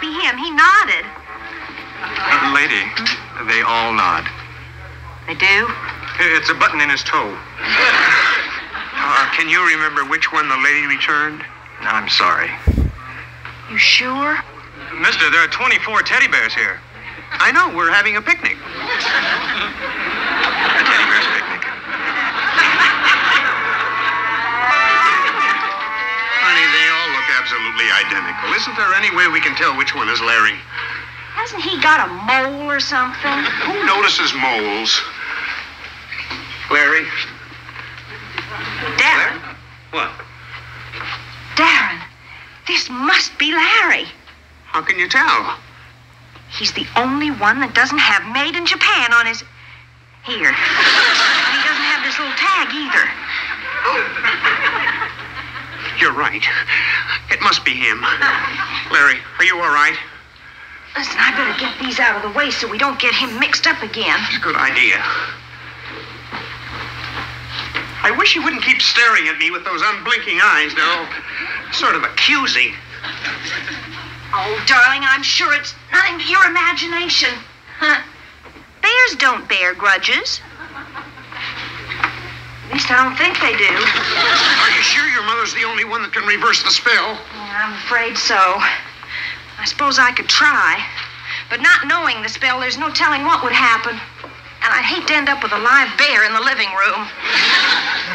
be him. He nodded. Lady, they all nod. They do? It's a button in his toe. Can you remember which one the lady returned? I'm sorry. You sure? Mister, there are 24 teddy bears here. I know, we're having a picnic. A teddy bear's picnic. Honey, they all look absolutely identical. Isn't there any way we can tell which one is Larry? Hasn't he got a mole or something? Who notices moles? Larry? Darren. What? Darren, this must be Larry. How can you tell? He's the only one that doesn't have Made in Japan on his... Here. And he doesn't have this little tag either. You're right. It must be him. Larry, are you all right? Listen, I better get these out of the way so we don't get him mixed up again. It's a good idea. I wish you wouldn't keep staring at me with those unblinking eyes. They're all sort of accusing. Oh, darling, I'm sure it's nothing but your imagination. Huh? Bears don't bear grudges. At least I don't think they do. Are you sure your mother's the only one that can reverse the spell? I'm afraid so. I suppose I could try. But not knowing the spell, there's no telling what would happen. And I'd hate to end up with a live bear in the living room.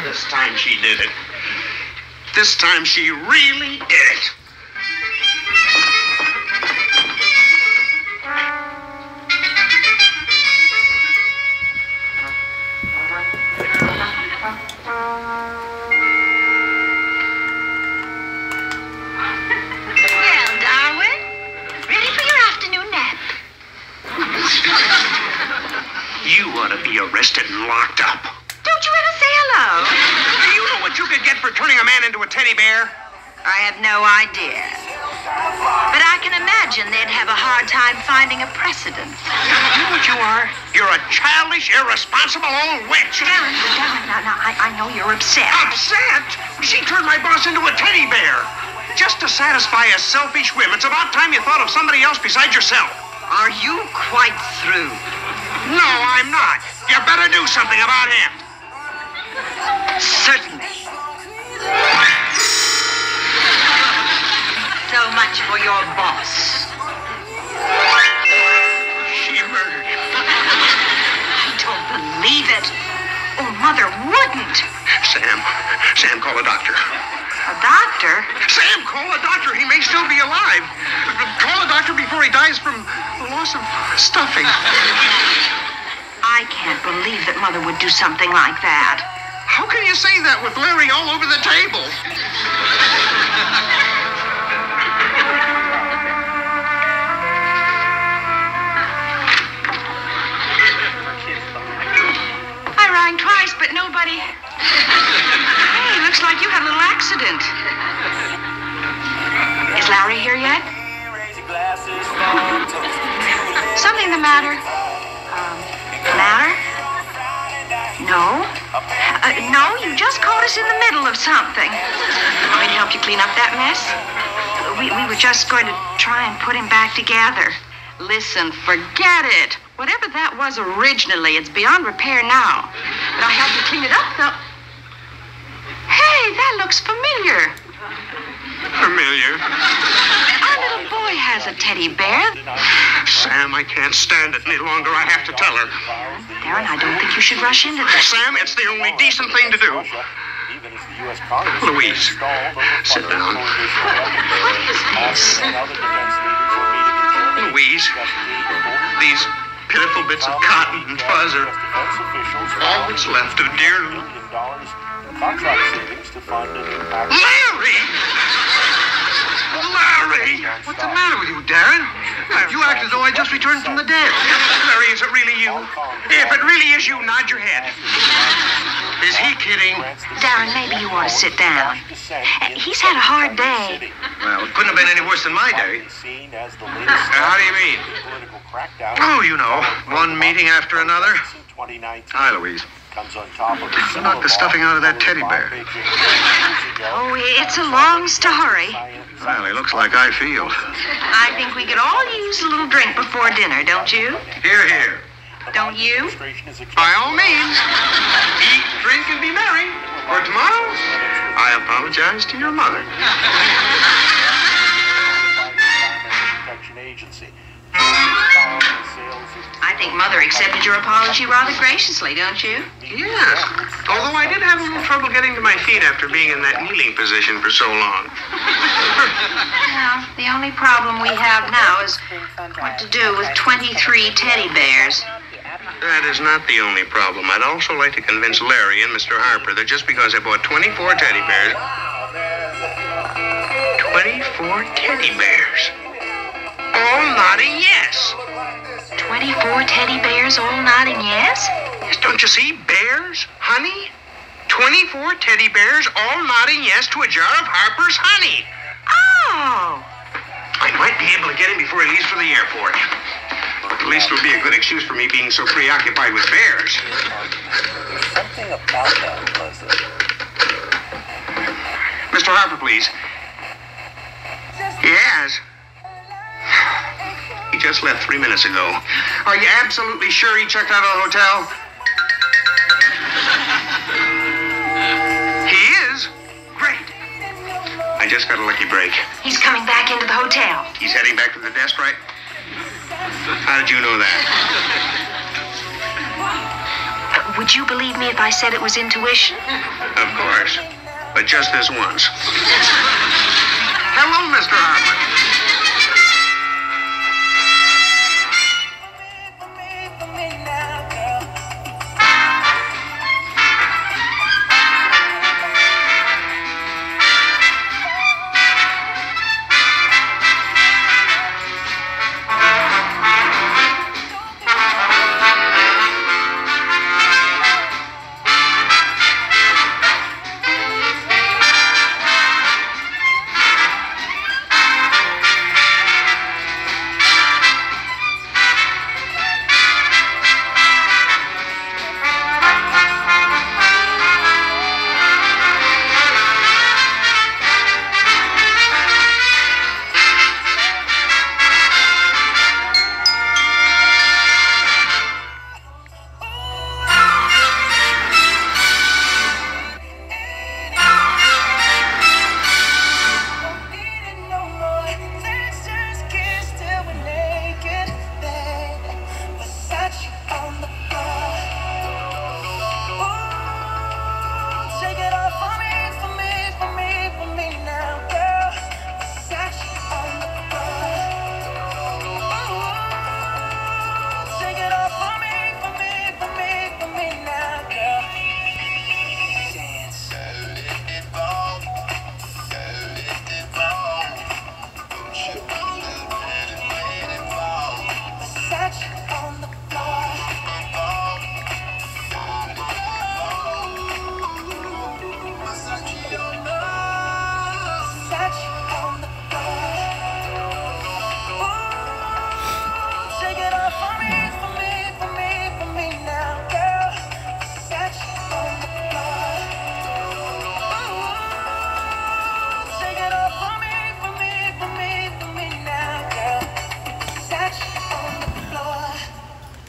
This time she did it. This time she really did it. Well, Darwin, ready for your afternoon nap. You ought to be arrested and locked up. Don't you ever say hello? Do you know what you could get for turning a man into a teddy bear? I have no idea. But I can imagine they'd have a hard time finding a precedent. You know what you are? You're a childish, irresponsible old witch. Darren, now, I know you're upset. Upset? She turned my boss into a teddy bear. Just to satisfy a selfish whim. It's about time you thought of somebody else besides yourself. Are you quite through? No, I'm not. You better do something about him. Certainly. So much for your boss. She murdered him. I don't believe it. Oh, Mother wouldn't. Sam, call a doctor. A doctor? Sam, call a doctor. He may still be alive. Call a doctor before he dies from the loss of stuffing. I can't believe that Mother would do something like that. How can you say that with Larry all over the table? I rang twice, but nobody... Hey, looks like you had a little accident. Is Larry here yet? Something the matter? Matter? No? No, you just caught us in the middle of something. Want me to help you clean up that mess? We were just going to try and put him back together. Listen, forget it. Whatever that was originally, it's beyond repair now. But I'll help you clean it up, though. Hey, that looks familiar. Familiar? Our little boy has a teddy bear. Sam, I can't stand it any longer. I have to tell her. Darren, I don't think you should rush into this. Sam, it's the only decent thing to do. Louise, sit down. What is this? Louise, these pitiful bits of cotton and fuzz are all that's left of dear Larry! Larry! What's the matter with you, Darren? You act as though I just returned from the dead. Larry, is it really you? If it really is you, nod your head. Is he kidding? Darren, maybe you ought to sit down. He's had a hard day. Well, it couldn't have been any worse than my day. How do you mean? Oh, you know, one meeting after another. Hi, Louise. comes on top of Who knocked the stuffing out of that teddy bear? Oh, it's a long story. Well, he looks like I feel. I think we could all use a little drink before dinner, don't you? Here, here. Don't you? By all means, eat, drink, and be merry. For tomorrow, I apologize to your mother. I think Mother accepted your apology rather graciously, don't you? Yes, although I did have a little trouble getting to my feet after being in that kneeling position for so long. Well, the only problem we have now is what to do with 23 teddy bears. That is not the only problem. I'd also like to convince Larry and Mr. Harper that just because I bought 24 teddy bears... 24 teddy bears. All nodding yes. 24 teddy bears all nodding yes? Yes, don't you see? Bears, honey. 24 teddy bears all nodding yes to a jar of Harper's honey. Oh! I might be able to get him before he leaves for the airport. At least it would be a good excuse for me being so preoccupied with bears. There's something about that, Leslie. Mr. Harper, please. Yes. He just left 3 minutes ago. Are you absolutely sure he checked out of the hotel? He is? Great. I just got a lucky break. He's coming back into the hotel. He's heading back to the desk, right? How did you know that? Would you believe me if I said it was intuition? Of course. But just this once. Hello, Mr. Harper.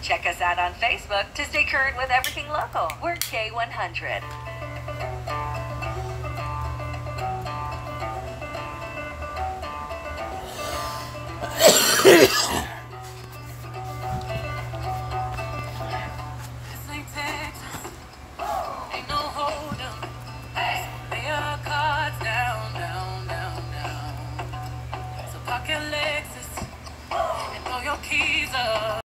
Check us out on Facebook to stay current with everything local. We're K100.